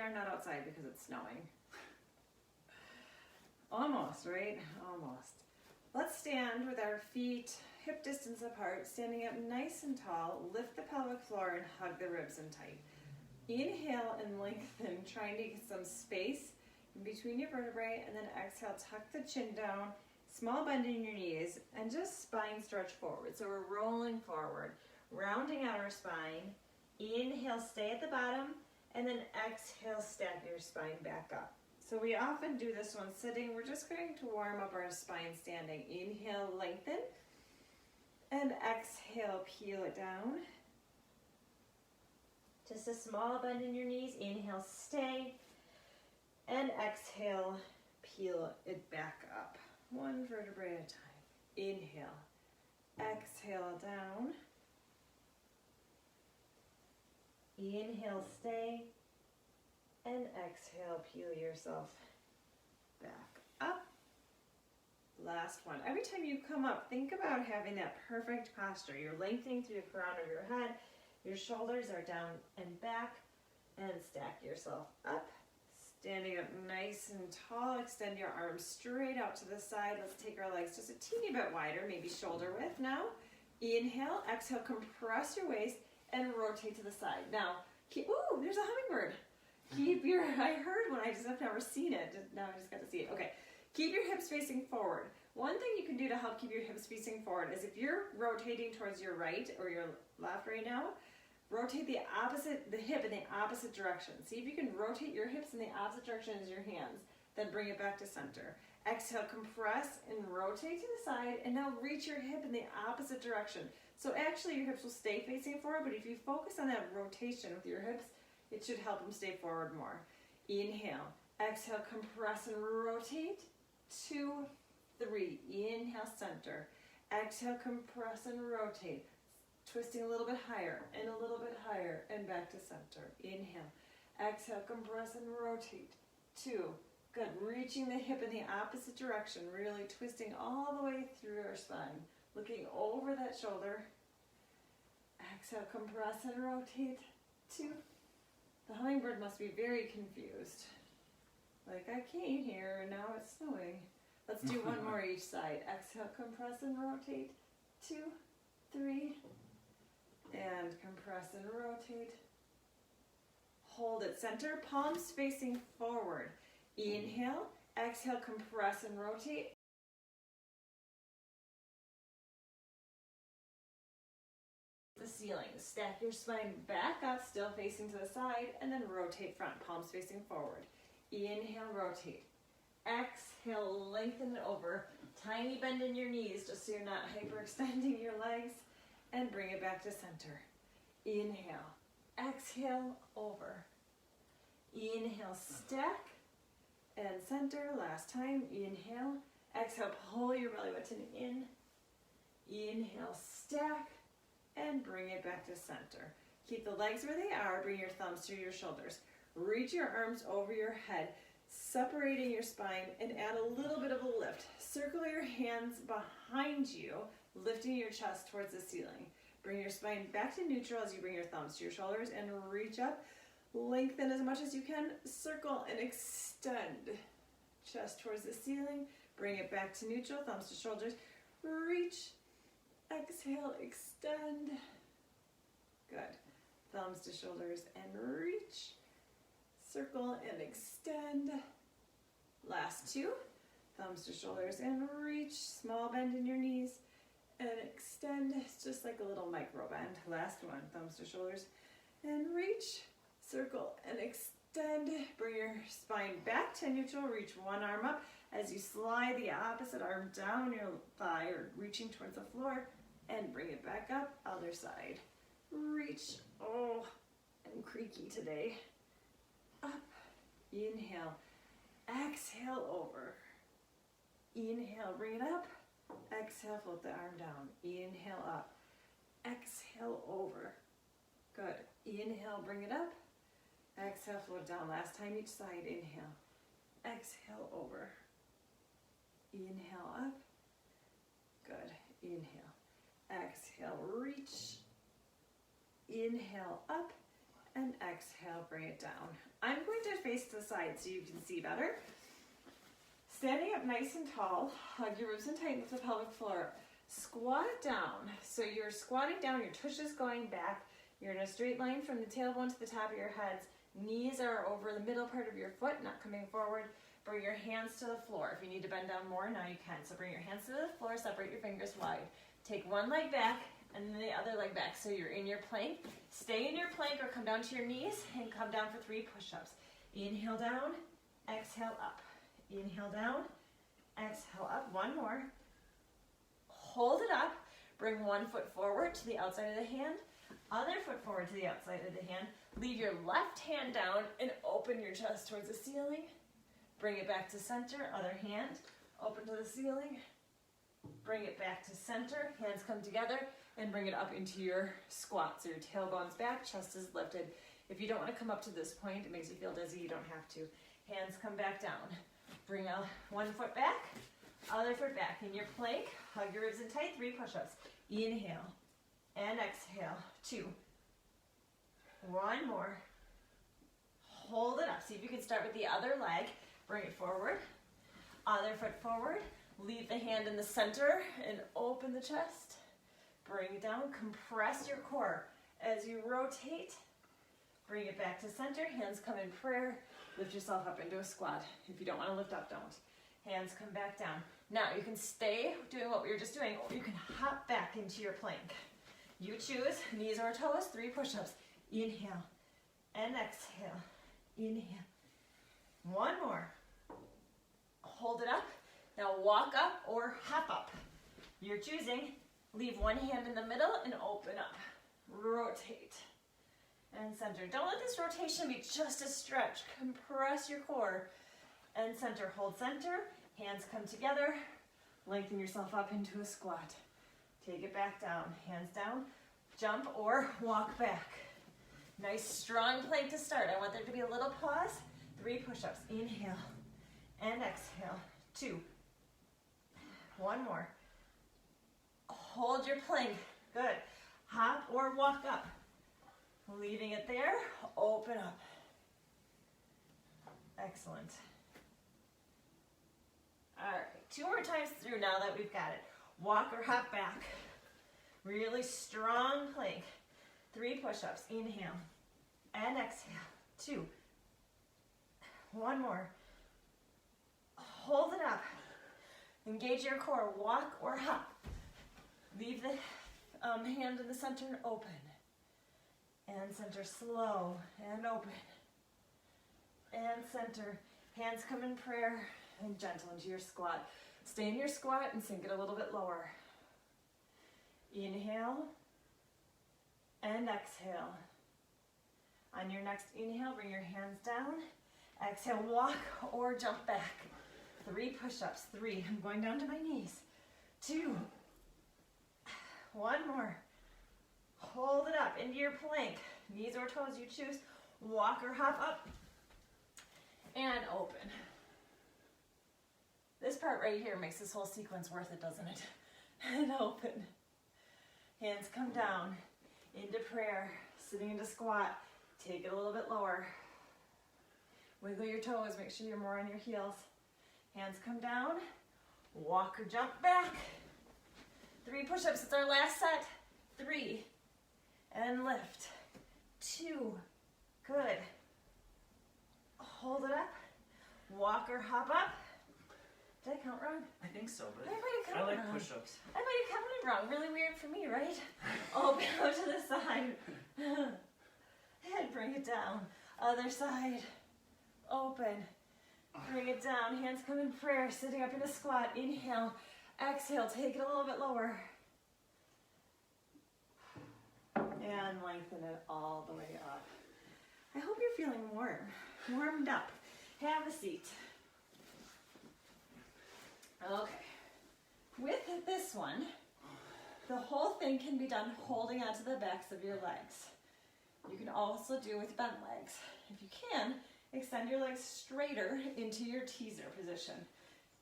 are not outside because it's snowing. Almost, right? Almost. Let's stand with our feet hip distance apart, standing up nice and tall. Lift the pelvic floor and hug the ribs in tight. Inhale and lengthen, trying to get some space in between your vertebrae, and then exhale, tuck the chin down, small bend in your knees, and just spine stretch forward. So we're rolling forward, rounding out our spine. Inhale, stay at the bottom, and then exhale, stack your spine back up. So we often do this one sitting. We're just going to warm up our spine standing. Inhale, lengthen, and exhale, peel it down. Just a small bend in your knees. Inhale, stay, and exhale, peel it back up. One vertebrae at a time. Inhale, exhale, down. Inhale, stay, and exhale, peel yourself back up. Last one. Every time you come up, think about having that perfect posture. You're lengthening through the crown of your head. Your shoulders are down and back, and stack yourself up. Standing up nice and tall. Extend your arms straight out to the side. Let's take our legs just a teeny bit wider, maybe shoulder width now. Inhale, exhale, compress your waist and rotate to the side. Now, ooh, there's a hummingbird. I heard one, I've never seen it. Now I just got to see it. Okay, keep your hips facing forward. One thing you can do to help keep your hips facing forward is if you're rotating towards your right or your left right now, rotate the hip in the opposite direction. See if you can rotate your hips in the opposite direction as your hands. Then bring it back to center. Exhale, compress and rotate to the side, and now reach your hip in the opposite direction. So actually your hips will stay facing forward, but if you focus on that rotation with your hips, it should help them stay forward more. Inhale, exhale, compress and rotate. 2, 3. Inhale, center. Exhale, compress and rotate. Twisting a little bit higher and a little bit higher and back to center. Inhale, exhale, compress and rotate. 2. Good. Reaching the hip in the opposite direction, really twisting all the way through our spine. Looking over that shoulder. Exhale, compress and rotate. 2. The hummingbird must be very confused. Like, I came here and now it's snowing. Let's do one more each side. Exhale, compress and rotate. 2, 3. And compress and rotate. Hold it center, palms facing forward. Inhale, exhale, compress and rotate. The ceiling. Stack your spine back up, still facing to the side, and then rotate front, palms facing forward. Inhale, rotate. Exhale, lengthen it over. Tiny bend in your knees just so you're not hyperextending your legs, and bring it back to center. Inhale, exhale, over. Inhale, stack, and center. Last time. Inhale, exhale, pull your belly button in. Inhale, stack, and bring it back to center. Keep the legs where they are. Bring your thumbs to your shoulders. Reach your arms over your head, separating your spine, and add a little bit of a lift. Circle your hands behind you, lifting your chest towards the ceiling. Bring your spine back to neutral as you bring your thumbs to your shoulders and reach up. Lengthen as much as you can. Circle and extend. Chest towards the ceiling. Bring it back to neutral, thumbs to shoulders. Reach. Exhale, extend. Good. Thumbs to shoulders and reach. Circle and extend. Last 2. Thumbs to shoulders and reach. Small bend in your knees and extend. It's just like a little micro bend. Last one. Thumbs to shoulders and reach. Circle and extend. Bring your spine back to neutral. Reach one arm up as you slide the opposite arm down your thigh or reaching towards the floor, and bring it back up. Other side. Reach. Oh, I'm creaky today. Up. Inhale. Exhale, over. Inhale, bring it up. Exhale, float the arm down. Inhale, up. Exhale, over. Good. Inhale, bring it up. Exhale, float down. Last time each side. Inhale. Exhale, over. Inhale, up. Good. Inhale. Exhale, reach. Inhale, up. and exhale, bring it down. I'm going to face to the side so you can see better. Standing up nice and tall, hug your ribs and tighten with the pelvic floor. Squat down. So you're squatting down, your tush is going back. You're in a straight line from the tailbone to the top of your heads. Knees are over the middle part of your foot, not coming forward. Bring your hands to the floor. If you need to bend down more, now you can. So bring your hands to the floor, separate your fingers wide. Take one leg back and then the other leg back. So you're in your plank. Stay in your plank or come down to your knees and come down for 3 push-ups. Inhale down, exhale up. Inhale down, exhale up. One more. Hold it up. Bring one foot forward to the outside of the hand. Other foot forward to the outside of the hand. Leave your left hand down and open your chest towards the ceiling. Bring it back to center. Other hand, open to the ceiling. Bring it back to center. Hands come together and bring it up into your squat. So your tailbone's back, chest is lifted. If you don't want to come up to this point, it makes you feel dizzy, you don't have to. Hands come back down. Bring one foot back, other foot back. In your plank, hug your ribs in tight, 3 push-ups. Inhale and exhale, 2. One more. Hold it up. See if you can start with the other leg. Bring it forward. Other foot forward. Leave the hand in the center and open the chest. Bring it down. Compress your core. As you rotate, bring it back to center. Hands come in prayer. Lift yourself up into a squat. If you don't want to lift up, don't. Hands come back down. Now you can stay doing what we were just doing, or you can hop back into your plank. You choose, knees or toes, 3 push-ups. Inhale and exhale. Inhale. One more. Hold it up. Now walk up or hop up. You're choosing. Leave one hand in the middle and open up. Rotate and center. Don't let this rotation be just a stretch. Compress your core and center. Hold center. Hands come together. Lengthen yourself up into a squat. Take it back down. Hands down. Jump or walk back. Nice strong plank to start. I want there to be a little pause. 3 push-ups. Inhale and exhale. 2. One more. Hold your plank. Good. Hop or walk up. Leaving it there. Open up. Excellent. All right. 2 more times through now that we've got it. Walk or hop back. Really strong plank. 3 push-ups. Inhale and exhale. 2. One more. Hold it up. Engage your core. Walk or hop. Leave the hand in the center and open. And center. Slow and open. And center. Hands come in prayer and gentle into your squat. Stay in your squat and sink it a little bit lower. Inhale and exhale. On your next inhale, bring your hands down. Exhale, walk or jump back. 3 push-ups. 3. I'm going down to my knees. 2. One more. Hold it up into your plank. Knees or toes, you choose. Walk or hop up. And open. This part right here makes this whole sequence worth it, doesn't it? And open. Hands come down into prayer. Sitting into squat. Take it a little bit lower. Wiggle your toes. Make sure you're more on your heels. Hands come down. Walk or jump back. 3 push-ups. It's our last set. 3. And lift. 2. Good. Hold it up. Walk or hop up. Did I count wrong? I think so, but I like wrong. push-ups. I might have counted wrong. Really weird for me, right? Open out to the side. Head, bring it down. Other side. Open. Bring it down. Hands come in prayer. Sitting up in a squat. Inhale. Exhale. Take it a little bit lower. And lengthen it all the way up. I hope you're feeling warm. Warmed up. Have a seat. Okay. With this one, the whole thing can be done holding onto the backs of your legs. You can also do with bent legs. If you can, extend your legs straighter into your teaser position.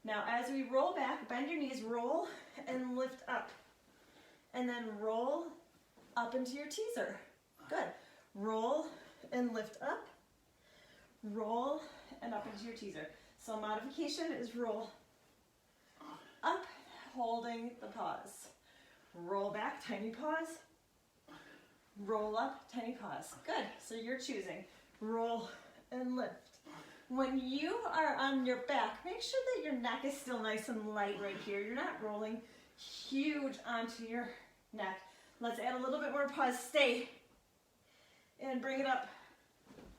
Now, as we roll back, bend your knees, roll and lift up. And then roll up into your teaser. Good. Roll and lift up, roll, and up into your teaser. So modification is roll up, holding the pause. Roll back, tiny pause. Roll up, tiny pause. Good, so you're choosing roll and lift. When you are on your back, make sure that your neck is still nice and light right here. You're not rolling huge onto your neck. Let's add a little bit more pause. Stay. And bring it up.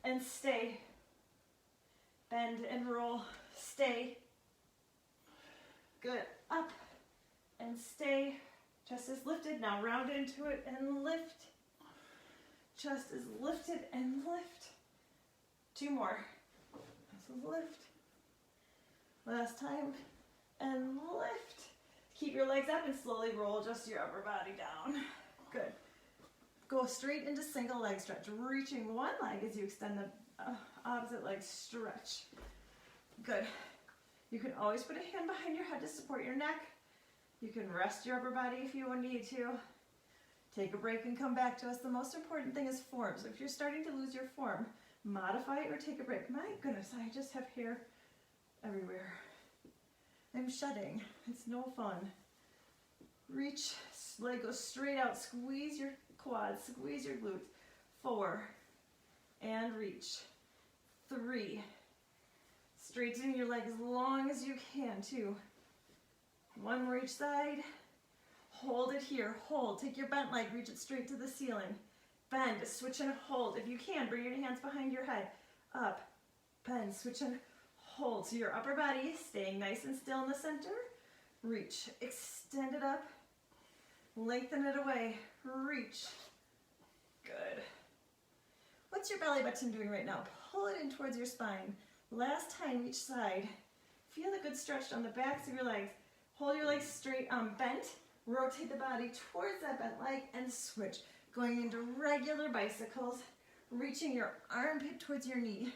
And stay. Bend and roll. Stay. Good. Up. And stay. Chest is lifted. Now round into it and lift. Chest is lifted and lift. 2 more. So lift. Last time. And lift. Keep your legs up and slowly roll just your upper body down. Good. Go straight into single leg stretch. Reaching one leg as you extend the opposite leg. Stretch. Good. You can always put a hand behind your head to support your neck. You can rest your upper body if you need to. Take a break and come back to us. The most important thing is form. So if you're starting to lose your form, modify or take a break. My goodness, I just have hair everywhere. I'm shedding. It's no fun. Reach, leg goes straight out. Squeeze your quads, squeeze your glutes. 4, and reach. 3. Straighten your leg as long as you can. 2. 1 more each side. Hold it here. Hold. Take your bent leg. Reach it straight to the ceiling. Bend. Switch and hold. If you can, bring your hands behind your head. Up. Bend. Switch and hold. So your upper body staying nice and still in the center. Reach. Extend it up. Lengthen it away. Reach. Good. What's your belly button doing right now? Pull it in towards your spine. Last time each side. Feel the good stretch on the backs of your legs. Hold your legs straight, bent. Rotate the body towards that bent leg and switch. Going into regular bicycles. Reaching your armpit towards your knee.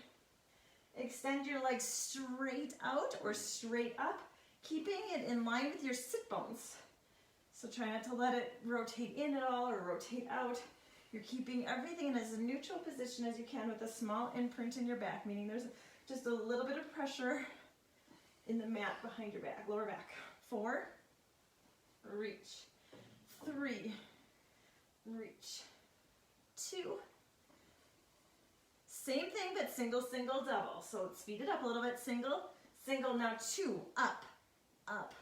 Extend your legs straight out or straight up, keeping it in line with your sit bones. So try not to let it rotate in at all or rotate out. You're keeping everything in as neutral position as you can with a small imprint in your back, meaning there's just a little bit of pressure in the mat behind your back, lower back. 4, reach. 3, reach. 2. Same thing, but single, single, double. So speed it up a little bit. Single, single. Now 2, up, up,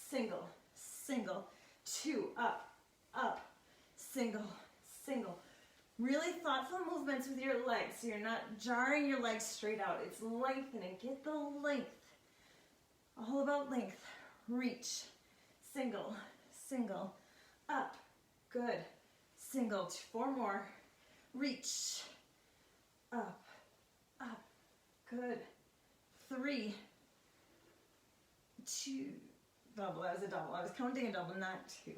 single, single. 2, up, up, single, single. Really thoughtful movements with your legs, so you're not jarring your legs straight out. It's lengthening. Get the length. All about length. Reach. Single, single, up. Good. Single. 4 more. Reach. Up, up. Good. 3, 2. Double. That was a double. I was counting a double, not 2.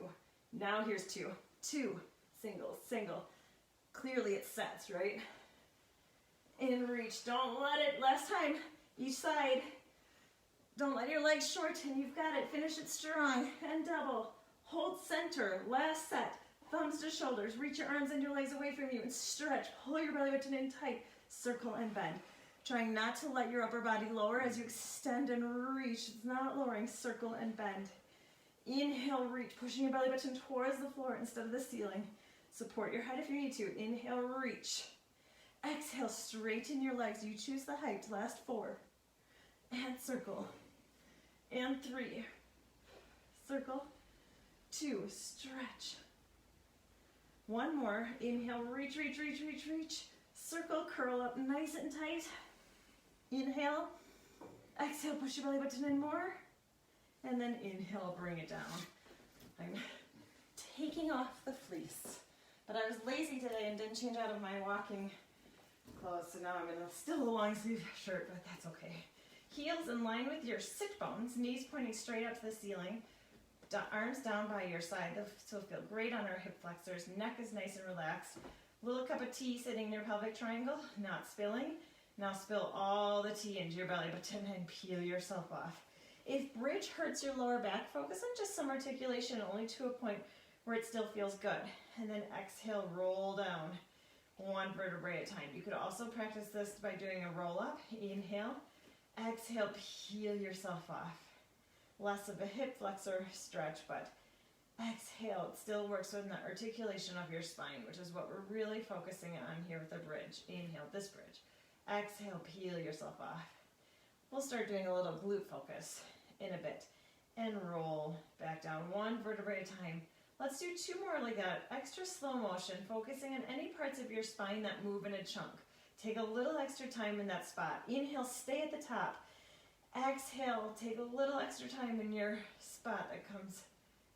Now here's 2. 2. Single, single. Clearly it sets, right? And reach. Don't let it. Last time. Each side. Don't let your legs shorten. You've got it. Finish it strong. And double. Hold center. Last set. Thumbs to shoulders. Reach your arms and your legs away from you and stretch. Pull your belly button in tight. Circle and bend. Trying not to let your upper body lower as you extend and reach. It's not lowering. Circle and bend. Inhale, reach. Pushing your belly button towards the floor instead of the ceiling. Support your head if you need to. Inhale, reach. Exhale, straighten your legs. You choose the height. Last 4. And circle. And 3. Circle. 2. Stretch. 1 more. Inhale, reach, reach, reach, reach, reach. Circle, curl up nice and tight. Inhale. Exhale, push your belly button in more. And then inhale, bring it down. I'm taking off the fleece. But I was lazy today and didn't change out of my walking clothes, so now I'm in still a long sleeve shirt, but that's okay. Heels in line with your sit bones, knees pointing straight up to the ceiling, arms down by your side. So feel great on our hip flexors. Neck is nice and relaxed. Little cup of tea sitting in your pelvic triangle, not spilling. Now spill all the tea into your belly button and peel yourself off. If bridge hurts your lower back, focus on just some articulation, only to a point where it still feels good. And then exhale, roll down. one vertebrae at a time. You could also practice this by doing a roll up. Inhale, exhale, peel yourself off. Less of a hip flexor stretch, but exhale. It still works on the articulation of your spine, which is what we're really focusing on here with the bridge. Inhale, this bridge. Exhale, peel yourself off. We'll start doing a little glute focus in a bit. And roll back down, one vertebrae at a time. Let's do 2 more like that. Extra slow motion, focusing on any parts of your spine that move in a chunk. Take a little extra time in that spot. Inhale, stay at the top. Exhale, take a little extra time in your spot that comes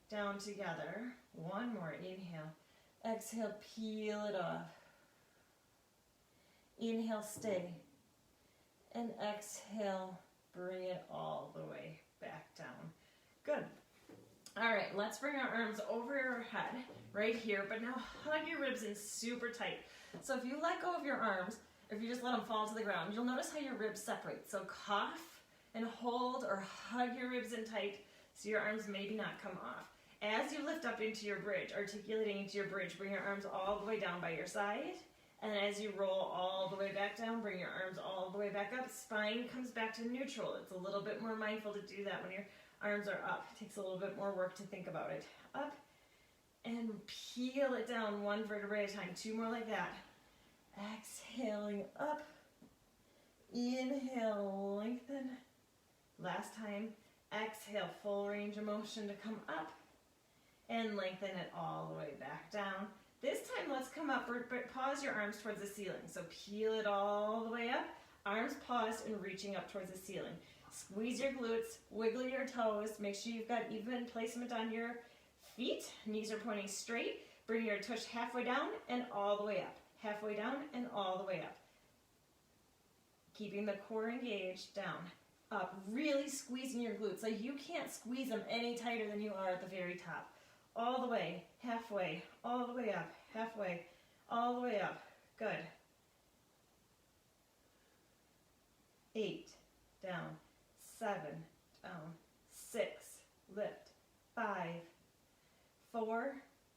down together. One more, inhale. Exhale, peel it off. Inhale, stay. And exhale, bring it all the way back down. Good. All right, let's bring our arms over your head right here, but now hug your ribs in super tight. So if you let go of your arms, if you just let them fall to the ground, you'll notice how your ribs separate. So cough and hold or hug your ribs in tight so your arms maybe not come off. As you lift up into your bridge, articulating into your bridge, bring your arms all the way down by your side. And as you roll all the way back down, bring your arms all the way back up. Spine comes back to neutral. It's a little bit more mindful to do that when your arms are up. It takes a little bit more work to think about it. Up and peel it down, one vertebrae at a time. 2 more like that. Exhaling up. Inhale, lengthen. Last time. Exhale, full range of motion to come up. And lengthen it all the way back down. This time, let's come up, pause your arms towards the ceiling. So peel it all the way up, arms paused and reaching up towards the ceiling. Squeeze your glutes, wiggle your toes, make sure you've got even placement on your feet. Knees are pointing straight. Bring your tush halfway down and all the way up. Halfway down and all the way up. Keeping the core engaged, down, up. Really squeezing your glutes. Like you can't squeeze them any tighter than you are at the very top. All the way, halfway, all the way up, halfway, all the way up. Good. 8, down, 7, down, 6, lift, 5, 4,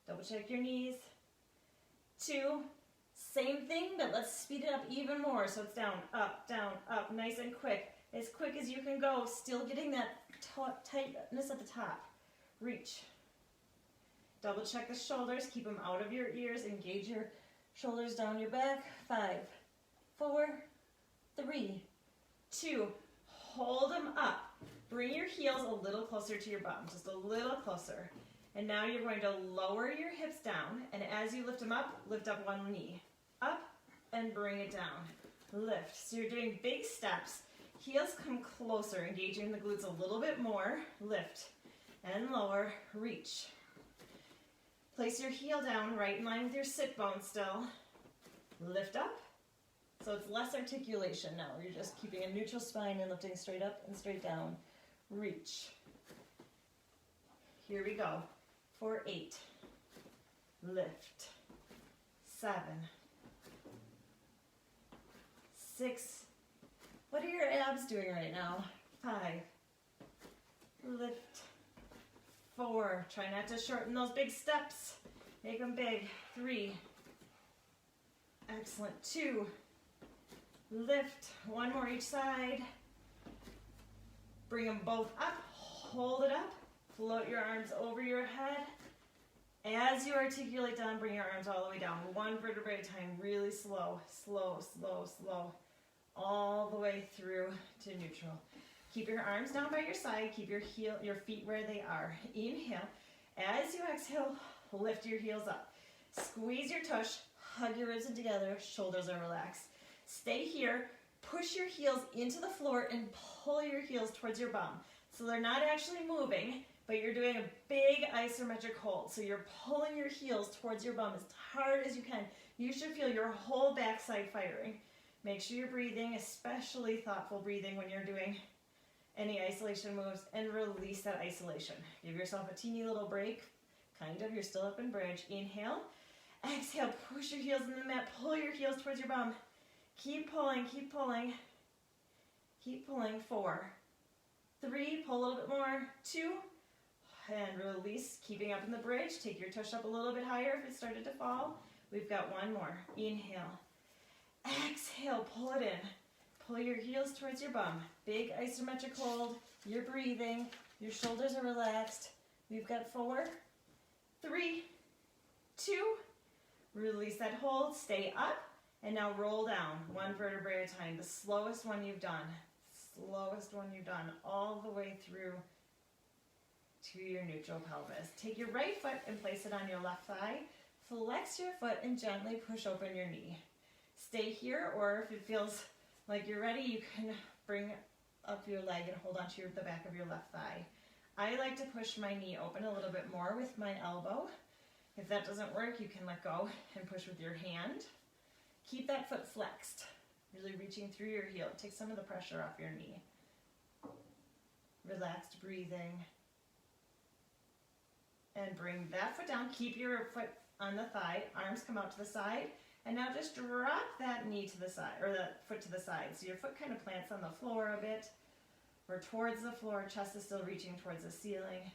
double check your knees, 2, same thing, but let's speed it up even more. So it's down, up, nice and quick as you can go, still getting that tightness at the top. Reach. Double check the shoulders, keep them out of your ears, engage your shoulders down your back. 5, 4, 3, 2, hold them up. Bring your heels a little closer to your bum, just a little closer. And now you're going to lower your hips down, and as you lift them up, lift up one knee. Up, and bring it down. Lift. So you're doing big steps. Heels come closer, engaging the glutes a little bit more. Lift, and lower, reach. Place your heel down right in line with your sit bone still. Lift up. So it's less articulation now. You're just keeping a neutral spine and lifting straight up and straight down. Reach. Here we go. For 8. Lift. 7. 6. What are your abs doing right now? 5. Lift. 4, try not to shorten those big steps. Make them big. 3, excellent. 2, lift. 1 more each side. Bring them both up, hold it up. Float your arms over your head. As you articulate down, bring your arms all the way down. 1 vertebrae at a time, really slow, slow, slow, slow. All the way through to neutral. Keep your arms down by your side. Keep your feet where they are. Inhale. As you exhale, lift your heels up. Squeeze your tush. Hug your ribs in together. Shoulders are relaxed. Stay here. Push your heels into the floor and pull your heels towards your bum. So they're not actually moving, but you're doing a big isometric hold. So you're pulling your heels towards your bum as hard as you can. You should feel your whole backside firing. Make sure you're breathing, especially thoughtful breathing when you're doing any isolation moves, and release that isolation. Give yourself a teeny little break, kind of, you're still up in bridge. Inhale, exhale, push your heels in the mat, pull your heels towards your bum. Keep pulling, keep pulling, keep pulling. 4, 3, pull a little bit more. 2, and release, keeping up in the bridge. Take your tush up a little bit higher if it started to fall. We've got one more. Inhale. Exhale, pull it in. Pull your heels towards your bum. Big isometric hold. You're breathing. Your shoulders are relaxed. We've got 4, 3, 2. Release that hold. Stay up. And now roll down, 1 vertebrae at a time. The slowest one you've done. Slowest one you've done. All the way through to your neutral pelvis. Take your right foot and place it on your left thigh. Flex your foot and gently push open your knee. Stay here, or if it feels like you're ready, you can bring up your leg and hold onto the back of your left thigh. I like to push my knee open a little bit more with my elbow. If that doesn't work, you can let go and push with your hand. Keep that foot flexed, really reaching through your heel. Take some of the pressure off your knee. Relaxed breathing. And bring that foot down. Keep your foot on the thigh. Arms come out to the side. And now just drop that knee to the side, or that foot to the side. So your foot kind of plants on the floor a bit, or towards the floor. Chest is still reaching towards the ceiling.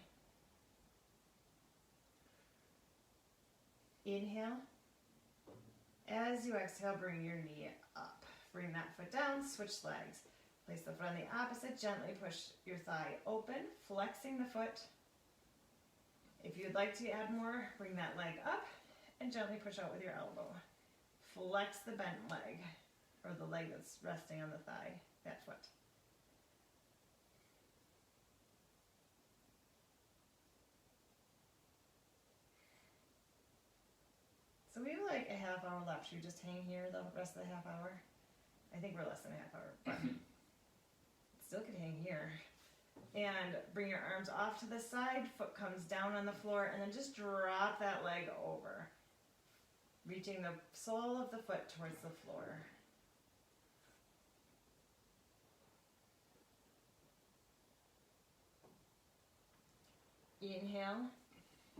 Inhale. As you exhale, bring your knee up. Bring that foot down, switch legs. Place the foot on the opposite, gently push your thigh open, flexing the foot. If you'd like to add more, bring that leg up and gently push out with your elbow. Flex the bent leg, or the leg that's resting on the thigh, that foot. So we have like a half hour left. Should we just hang here the rest of the half hour? I think we're less than a half hour, but still could hang here. And bring your arms off to the side, foot comes down on the floor, and then just drop that leg over, reaching the sole of the foot towards the floor. Inhale.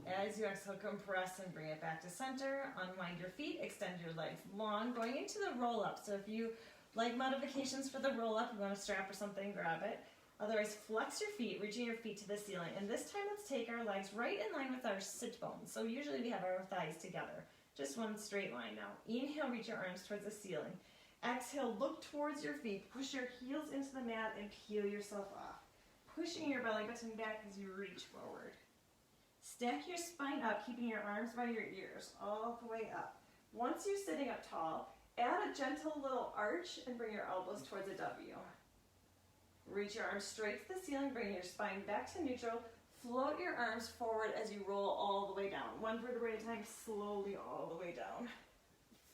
As you exhale, compress and bring it back to center. Unwind your feet, extend your legs long, going into the roll-up. So if you like modifications for the roll-up, you want a strap or something, grab it. Otherwise, flex your feet, reaching your feet to the ceiling. And this time, let's take our legs right in line with our sit bones. So usually we have our thighs together. Just one straight line now. Inhale, reach your arms towards the ceiling. Exhale, look towards your feet. Push your heels into the mat and peel yourself off. Pushing your belly button back as you reach forward. Stack your spine up, keeping your arms by your ears, all the way up. Once you're sitting up tall, add a gentle little arch and bring your elbows towards a W. Reach your arms straight to the ceiling, bring your spine back to neutral. Float your arms forward as you roll all the way down. 1 vertebrae at a time, slowly all the way down.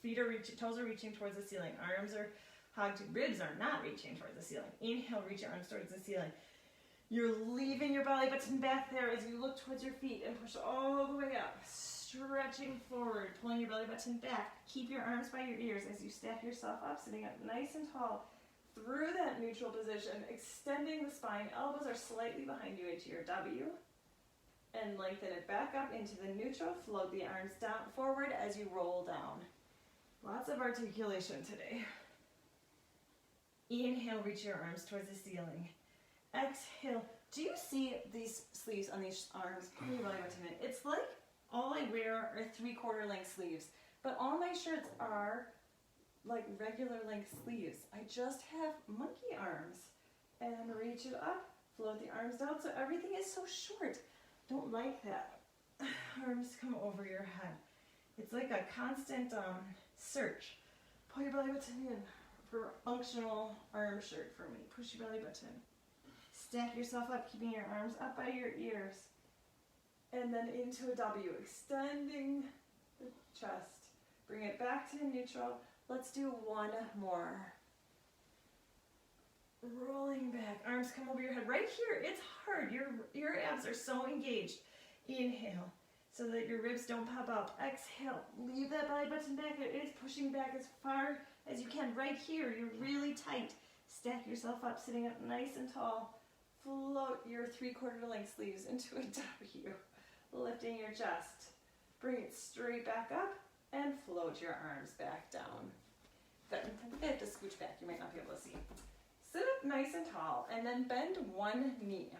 Feet are reaching, toes are reaching towards the ceiling. Arms are hugged, ribs are not reaching towards the ceiling. Inhale, reach your arms towards the ceiling. You're leaving your belly button back there as you look towards your feet and push all the way up. Stretching forward, pulling your belly button back. Keep your arms by your ears as you stack yourself up, sitting up nice and tall. Through that neutral position, extending the spine. Elbows are slightly behind you into your W. And lengthen it back up into the neutral. Float the arms down forward as you roll down. Lots of articulation today. Inhale, reach your arms towards the ceiling. Exhale. Do you see these sleeves on these arms? It's like all I wear are 3/4 length sleeves, but all my shirts are like regular length sleeves. I just have monkey arms. And reach it up, float the arms down, so everything is so short. Don't like that. Arms come over your head. It's like a constant search. Pull your belly button in for functional arm shirt for me. Push your belly button. Stack yourself up, keeping your arms up by your ears. And then into a W, extending the chest. Bring it back to neutral. Let's do one more. Rolling back, arms come over your head. Right here, it's hard. Your abs are so engaged. Inhale, so that your ribs don't pop up. Exhale, leave that belly button back. It is pushing back as far as you can. Right here, you're really tight. Stack yourself up, sitting up nice and tall. Float your 3/4 length sleeves into a W, lifting your chest. Bring it straight back up and float your arms back down. Good. I have to scooch back. You might not be able to see. Sit up nice and tall, and then bend one knee.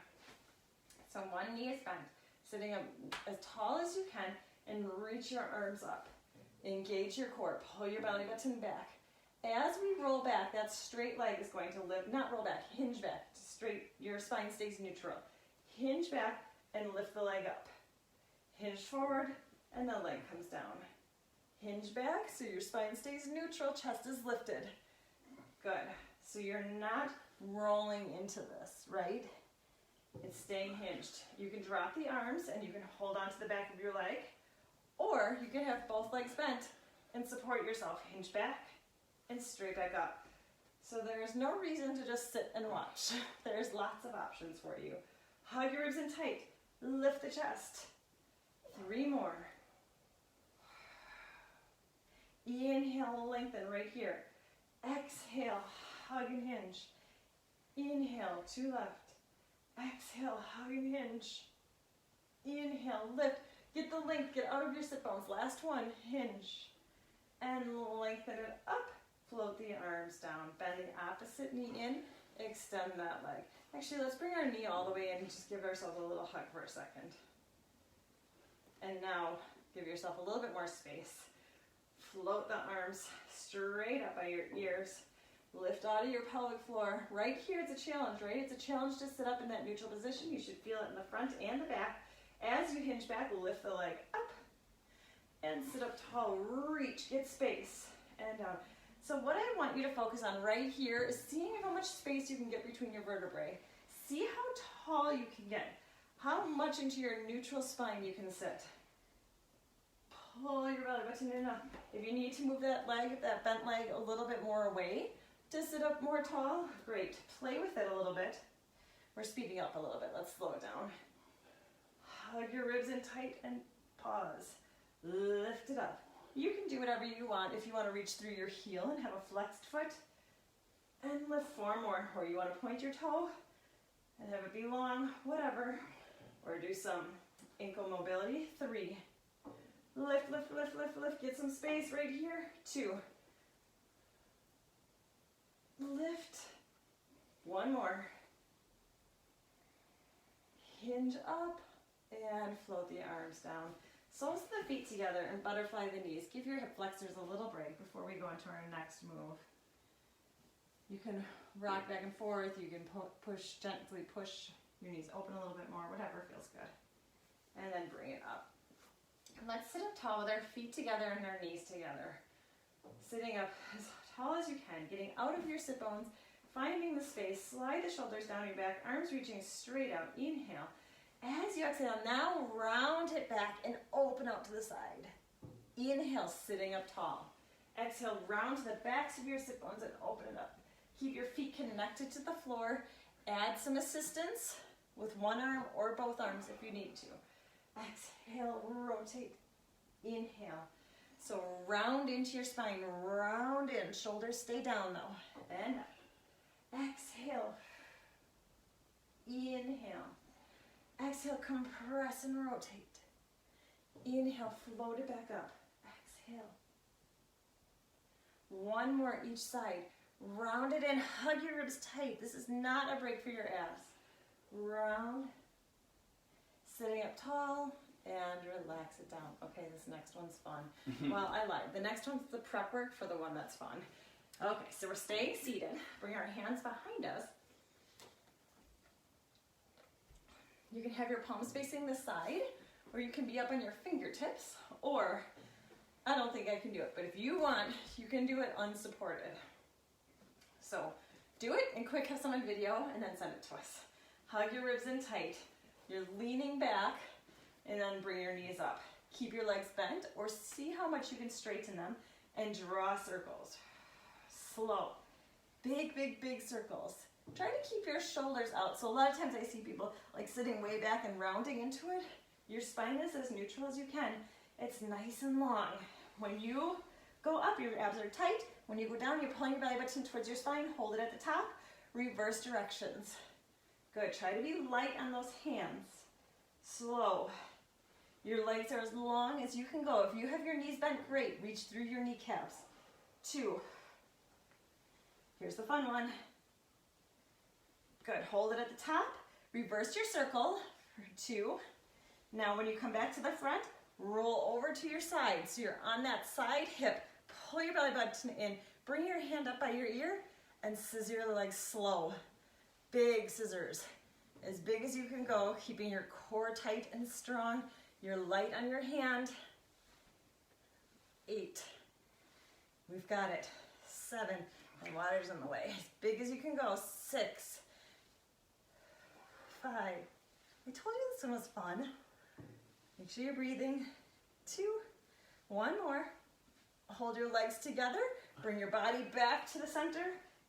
So one knee is bent. Sitting up as tall as you can, and reach your arms up. Engage your core, pull your belly button back. As we roll back, that straight leg is going to lift, not roll back, hinge back, straight, your spine stays neutral. Hinge back and lift the leg up. Hinge forward and the leg comes down. Hinge back so your spine stays neutral, chest is lifted. Good. So you're not rolling into this, right? It's staying hinged. You can drop the arms and you can hold on to the back of your leg, or you can have both legs bent and support yourself. Hinge back and straight back up. So there's no reason to just sit and watch. There's lots of options for you. Hug your ribs in tight. Lift the chest. 3 more. Inhale, lengthen right here. Exhale, hug and hinge. Inhale, to left. Exhale, hug and hinge. Inhale, lift. Get the length, get out of your sit bones. Last one, hinge. And lengthen it up. Float the arms down. Bend the opposite knee in. Extend that leg. Actually, let's bring our knee all the way in and just give ourselves a little hug for a second. And now, give yourself a little bit more space. Float the arms straight up by your ears. Lift out of your pelvic floor. Right here, it's a challenge, right? It's a challenge to sit up in that neutral position. You should feel it in the front and the back. As you hinge back, lift the leg up and sit up tall. Reach, get space, and down. So what I want you to focus on right here is seeing how much space you can get between your vertebrae. See how tall you can get. How much into your neutral spine you can sit. Pull your belly button in up. If you need to move that leg, that bent leg, a little bit more away to sit up more tall, great. Play with it a little bit. We're speeding up a little bit. Let's slow it down. Hug your ribs in tight and pause. Lift it up. You can do whatever you want. If you want to reach through your heel and have a flexed foot, and lift 4 more. Or you want to point your toe and have it be long, whatever. Or do some ankle mobility. 3. Lift, lift, lift, lift, lift. Get some space right here. 2. Lift. 1 more. Hinge up and float the arms down. Soles of the feet together and butterfly the knees. Give your hip flexors a little break before we go into our next move. You can rock back and forth. You can gently push your knees open a little bit more, whatever feels good. And then bring it up. And let's sit up tall with our feet together and our knees together. Sitting up as tall as you can, getting out of your sit bones, finding the space, slide the shoulders down your back, arms reaching straight out. Inhale. As you exhale, now round it back and open out to the side. Inhale, sitting up tall. Exhale, round to the backs of your sit bones and open it up. Keep your feet connected to the floor. Add some assistance with one arm or both arms if you need to. Exhale, rotate. Inhale. So round into your spine, round in. Shoulders stay down though. And up. Exhale. Inhale. Exhale, compress and rotate. Inhale, float it back up. Exhale. 1 more each side. Round it in, hug your ribs tight. This is not a break for your abs. Round. Sitting up tall and relax it down. Okay, this next one's fun. Well, I lied. The next one's the prep work for the one that's fun. Okay, so we're staying seated. Bring our hands behind us. You can have your palms facing the side, or you can be up on your fingertips, or I don't think I can do it, but if you want, you can do it unsupported. So do it and quick have someone video and then send it to us. Hug your ribs in tight. You're leaning back and then bring your knees up. Keep your legs bent or see how much you can straighten them and draw circles. Slow. Big, big, big circles. Try to keep your shoulders out. So a lot of times I see people like sitting way back and rounding into it. Your spine is as neutral as you can. It's nice and long. When you go up, your abs are tight. When you go down, you're pulling your belly button towards your spine. Hold it at the top. Reverse directions. Good. Try to be light on those hands. Slow. Your legs are as long as you can go. If you have your knees bent, great. Reach through your kneecaps. 2. Here's the fun one. Good. Hold it at the top. Reverse your circle for 2. Now when you come back to the front, roll over to your side. So you're on that side hip. Pull your belly button in. Bring your hand up by your ear and scissor your legs slow. Big scissors. As big as you can go, keeping your core tight and strong. You're light on your hand. 8. We've got it. 7. And water's in the way. As big as you can go. 6. 5. I told you this one was fun. Make sure you're breathing. 2. 1 more. Hold your legs together. Bring your body back to the center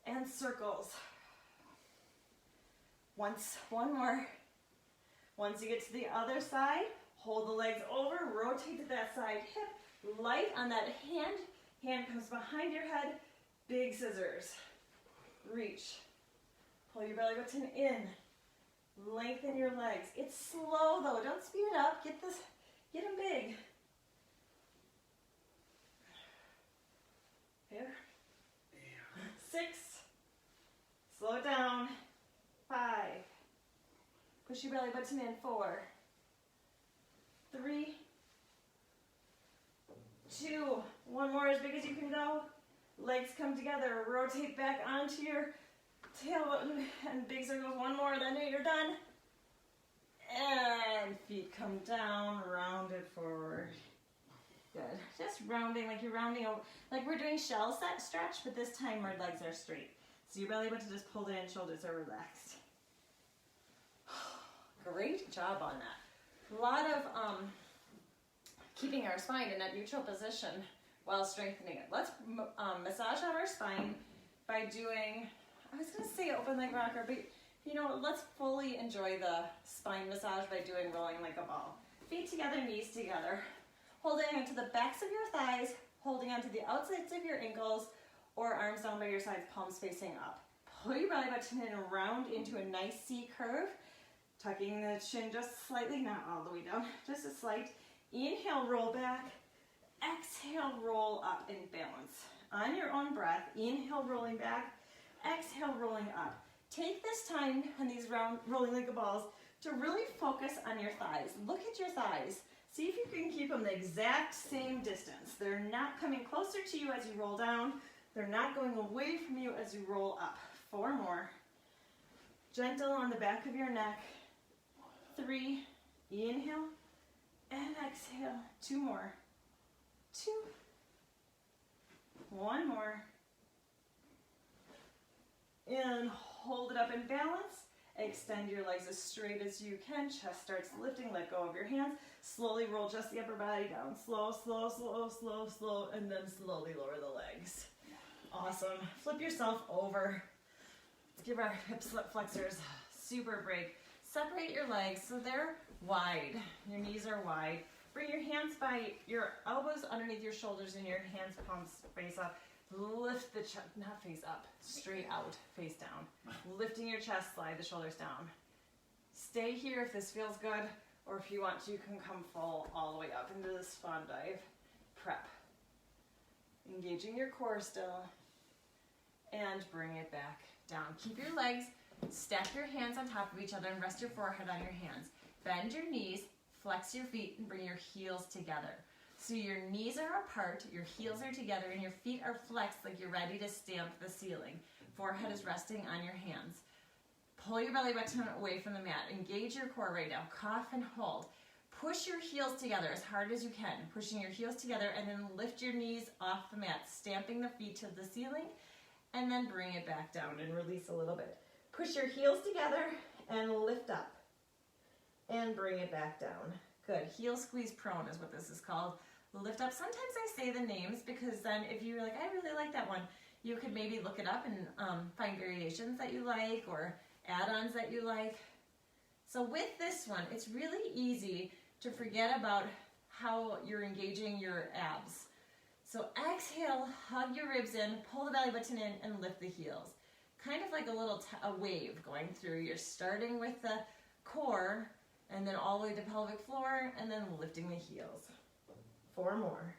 and circles. One more. Once you get to the other side, hold the legs over, rotate to that side hip, light on that hand. Hand comes behind your head, big scissors. Reach. Pull your belly button in. Lengthen your legs. It's slow though, don't speed it up. Get them big. Here. 6. Slow it down. 5. Push your belly button in. 4. 3. 2. One more, as big as you can go. Legs come together. Rotate back onto your tail button and big circles. 1 more, then you're done. And feet come down, rounded forward. Good. Just rounding, like you're rounding over, like we're doing shell set stretch, but this time our legs are straight. So your belly button just pulled in, shoulders are relaxed. Great job on that. A lot of keeping our spine in that neutral position while strengthening it. Let's massage out our spine by doing, I was going to say open leg rocker, but you know, let's fully enjoy the spine massage by doing rolling like a ball. Feet together, knees together. Holding onto the backs of your thighs, holding onto the outsides of your ankles, or arms down by your sides, palms facing up. Pull your belly button in and round into a nice C curve, tucking the chin just slightly, not all the way down, just a slight. Inhale, roll back. Exhale, roll up in balance. On your own breath, inhale, rolling back. Exhale, rolling up. Take this time on these rolling like balls to really focus on your thighs. Look at your thighs. See if you can keep them the exact same distance. They're not coming closer to you as you roll down. They're not going away from you as you roll up. 4 more. Gentle on the back of your neck. 3. Inhale and exhale. 2 more. 2. 1 more. And hold it up in balance. Extend your legs as straight as you can. Chest starts lifting. Let go of your hands. Slowly roll just the upper body down. Slow, slow, slow, slow, slow, and then slowly lower the legs. Awesome. Flip yourself over. Let's give our hip flexors super break. Separate your legs so they're wide. Your knees are wide. Bring your hands by your elbows underneath your shoulders and your hands palms face up. Lift the chest, not face up, straight out, face down. Lifting your chest, slide the shoulders down. Stay here if this feels good, or if you want to, you can come full all the way up into this fawn dive. Prep. Engaging your core still, and bring it back down. Keep your legs, stack your hands on top of each other, and rest your forehead on your hands. Bend your knees, flex your feet, and bring your heels together. So your knees are apart, your heels are together, and your feet are flexed like you're ready to stamp the ceiling. Forehead is resting on your hands. Pull your belly button away from the mat. Engage your core right now. Cough and hold. Push your heels together as hard as you can. Pushing your heels together, and then lift your knees off the mat, stamping the feet to the ceiling, and then bring it back down and release a little bit. Push your heels together and lift up. And bring it back down. Good. Heel squeeze prone is what this is called. Lift up. Sometimes I say the names because then if you're like, I really like that one, you could maybe look it up and find variations that you like or add-ons that you like. So with this one, it's really easy to forget about how you're engaging your abs. So exhale, hug your ribs in, pull the belly button in, and lift the heels. Kind of like a little a wave going through. You're starting with the core, and then all the way to pelvic floor, and then lifting the heels. 4 more.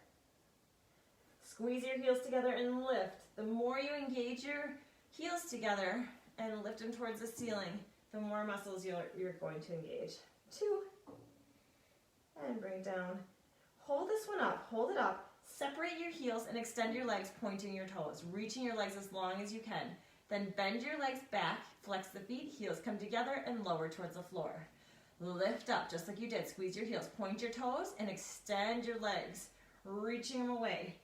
Squeeze your heels together and lift. The more you engage your heels together and lift them towards the ceiling, the more muscles you're going to engage. 2. And bring down. Hold this one up, hold it up. Separate your heels and extend your legs, pointing your toes, reaching your legs as long as you can. Then bend your legs back, flex the feet, heels come together and lower towards the floor. Lift up just like you did. Squeeze your heels, point your toes and extend your legs, reaching them away.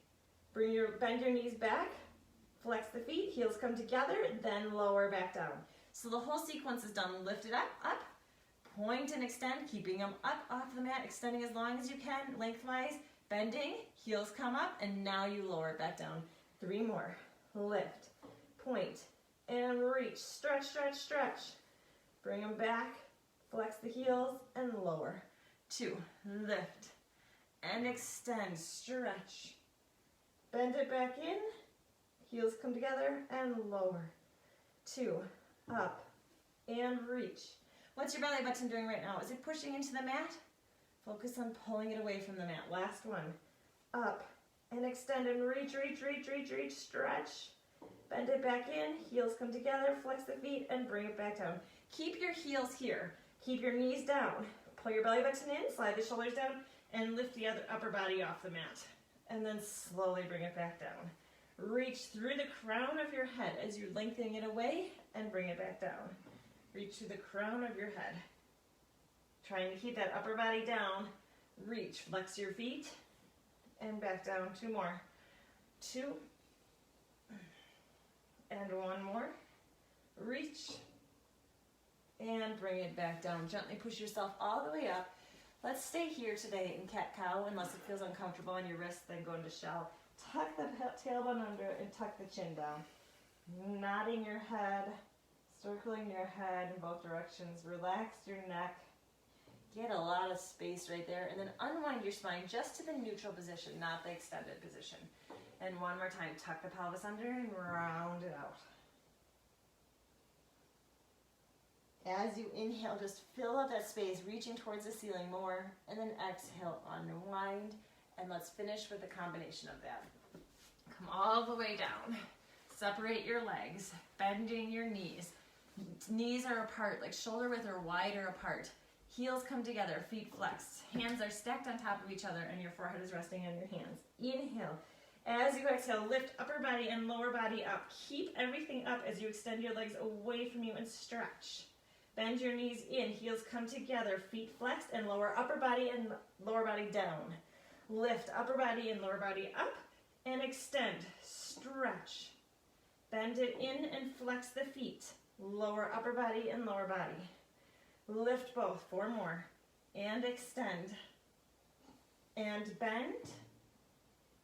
Bend your knees back, flex the feet, heels come together, then lower back down. So the whole sequence is done. Lift it up, point and extend, keeping them up off the mat, extending as long as you can, lengthwise, bending, heels come up, and now you lower it back down. 3 more. Lift, point, and reach. Stretch, stretch, stretch. Bring them back, flex the heels, and lower. 2, lift, and extend, stretch. Bend it back in, heels come together, and lower. 2, up, and reach. What's your belly button doing right now? Is it pushing into the mat? Focus on pulling it away from the mat. Last one. Up and extend and reach, reach, reach, reach, reach, stretch. Bend it back in, heels come together, flex the feet, and bring it back down. Keep your heels here. Keep your knees down. Pull your belly button in, slide the shoulders down, and lift the upper body off the mat. And then slowly bring it back down. Reach through the crown of your head as you're lengthening it away, and bring it back down. Reach to the crown of your head. Trying to keep that upper body down. Reach, flex your feet, and back down. 2 more. 2, and 1 more. Reach, and bring it back down. Gently push yourself all the way up. Let's stay here today in cat-cow, unless it feels uncomfortable on your wrist, then go into shell. Tuck the tailbone under and tuck the chin down. Nodding your head. Circling your head in both directions. Relax your neck. Get a lot of space right there. And then unwind your spine just to the neutral position, not the extended position. And one more time. Tuck the pelvis under and round it out. As you inhale, just fill up that space, reaching towards the ceiling more. And then exhale, unwind. And let's finish with a combination of that. Come all the way down. Separate your legs, bending your knees. Knees are apart, like shoulder width or wider apart. Heels come together, feet flexed. Hands are stacked on top of each other and your forehead is resting on your hands. Inhale. As you exhale, lift upper body and lower body up. Keep everything up as you extend your legs away from you and stretch. Bend your knees in, heels come together, feet flexed, and lower upper body and lower body down. Lift upper body and lower body up and extend, stretch. Bend it in and flex the feet. Lower upper body and lower body. Lift both. 4 more. And extend. And bend.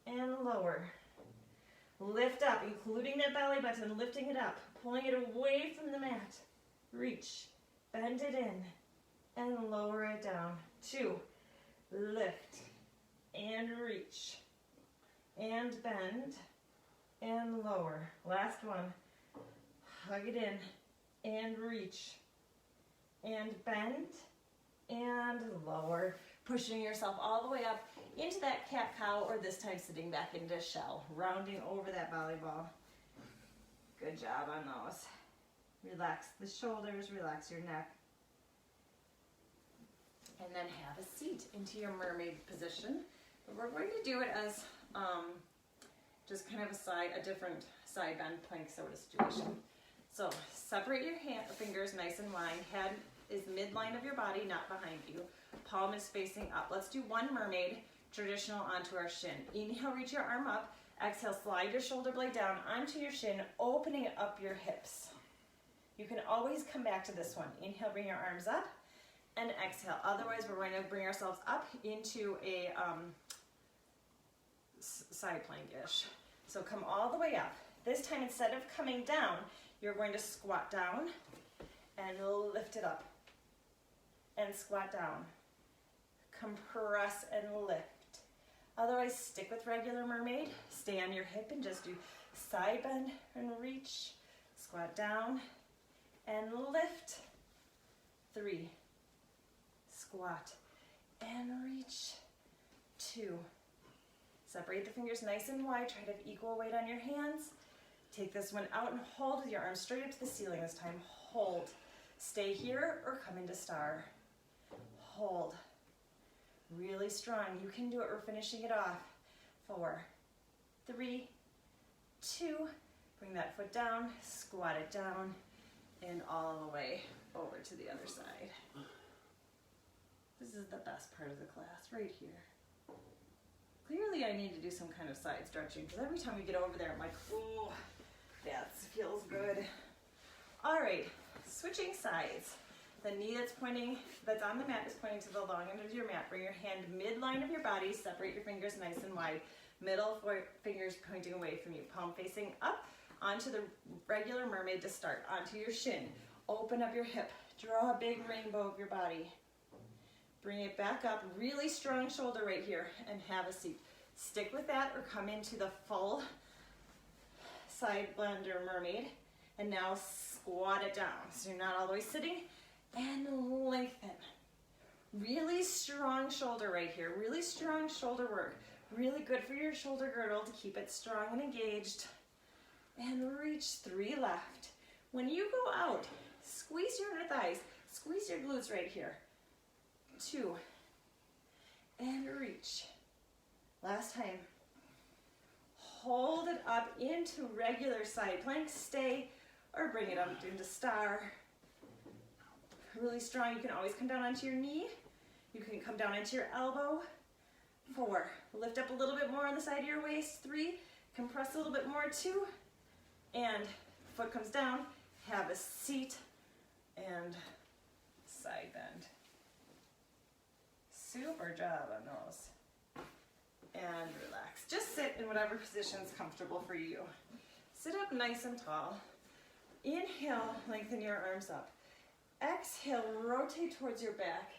And lower. Lift up, including that belly button, lifting it up, pulling it away from the mat. Reach. Bend it in. And lower it down. 2. Lift. And reach. And bend. And lower. Last one. Hug it in. And reach, and bend, and lower. Pushing yourself all the way up into that cat-cow, or this time sitting back into shell, rounding over that volleyball. Good job on those. Relax the shoulders, relax your neck. And then have a seat into your mermaid position. But we're going to do it as just kind of a different side bend plank sort of situation. So separate your fingers nice and wide. Head is midline of your body, not behind you. Palm is facing up. Let's do 1 mermaid, traditional onto our shin. Inhale, reach your arm up. Exhale, slide your shoulder blade down onto your shin, opening up your hips. You can always come back to this one. Inhale, bring your arms up, and exhale. Otherwise, we're going to bring ourselves up into a side plank-ish. So come all the way up. This time, instead of coming down, you're going to squat down and lift it up. And squat down. Compress and lift. Otherwise, stick with regular mermaid. Stay on your hip and just do side bend and reach. Squat down and lift. 3. Squat and reach. 2. Separate the fingers nice and wide. Try to have equal weight on your hands. Take this one out and hold with your arms straight up to the ceiling this time. Hold. Stay here or come into star. Hold. Really strong. You can do it. We're finishing it off. 4, 3, 2. Bring that foot down, squat it down, and all the way over to the other side. This is the best part of the class, right here. Clearly I need to do some kind of side stretching, because every time we get over there, I'm like, oh, that feels good. All right, switching sides. The knee that's on the mat is pointing to the long end of your mat. Bring your hand midline of your body, separate your fingers nice and wide. Middle fingers pointing away from you, palm facing up onto the regular mermaid to start, onto your shin. Open up your hip, draw a big rainbow of your body. Bring it back up, really strong shoulder right here, and have a seat. Stick with that or come into the full side blender mermaid. And now squat it down. So you're not all the way sitting, and lengthen. Really strong shoulder right here, really strong shoulder work. Really good for your shoulder girdle to keep it strong and engaged. And reach. 3 left. When you go out, squeeze your inner thighs, squeeze your glutes right here. 2, and reach. Last time. Hold it up into regular side plank, stay, or bring it up into star. Really strong. You can always come down onto your knee. You can come down into your elbow. 4, lift up a little bit more on the side of your waist. 3, compress a little bit more. 2, and foot comes down, have a seat, and side bend. Super job on those. And relax. Just sit in whatever position is comfortable for you. Sit up nice and tall. Inhale, lengthen your arms up. Exhale, rotate towards your back,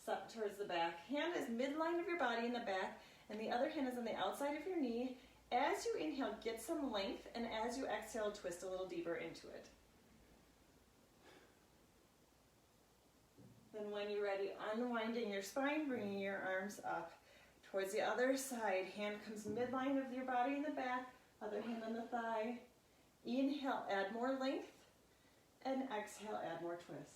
up towards the back. Hand is midline of your body in the back, and the other hand is on the outside of your knee. As you inhale, get some length, and as you exhale, twist a little deeper into it. Then when you're ready, unwinding your spine, bringing your arms up towards the other side. Hand comes midline of your body in the back, other hand on the thigh. Inhale, add more length, and exhale, add more twist.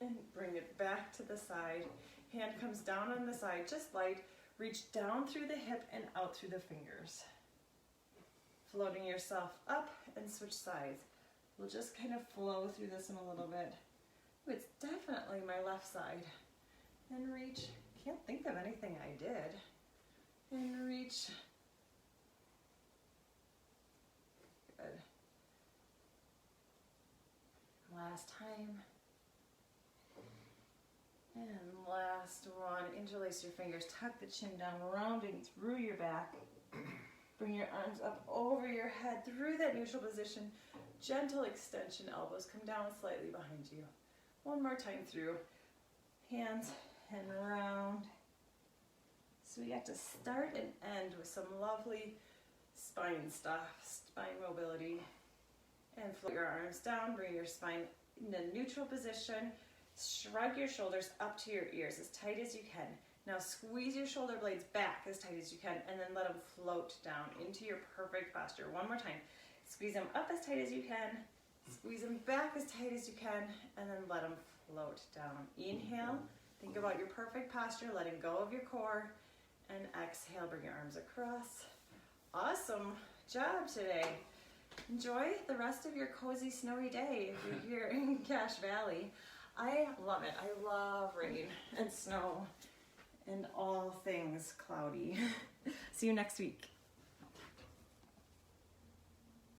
And bring it back to the side. Hand comes down on the side, just light. Reach down through the hip and out through the fingers. Floating yourself up and switch sides. We'll just kind of flow through this in a little bit. Ooh, it's definitely my left side. And reach. Can't think of anything I did. And reach. Good. Last time. And last one. Interlace your fingers. Tuck the chin down, rounding through your back. Bring your arms up over your head through that neutral position. Gentle extension. Elbows come down slightly behind you. One more time through. Hands and round. So we got to start and end with some lovely spine stuff, spine mobility. And float your arms down, bring your spine in a neutral position. Shrug your shoulders up to your ears as tight as you can. Now squeeze your shoulder blades back as tight as you can, and then let them float down into your perfect posture. One more time. Squeeze them up as tight as you can. Squeeze them back as tight as you can, and then let them float down. Inhale. Think about your perfect posture, letting go of your core. And exhale, bring your arms across. Awesome job today. Enjoy the rest of your cozy, snowy day if you're here in Cache Valley. I love it. I love rain and snow and all things cloudy. See you next week.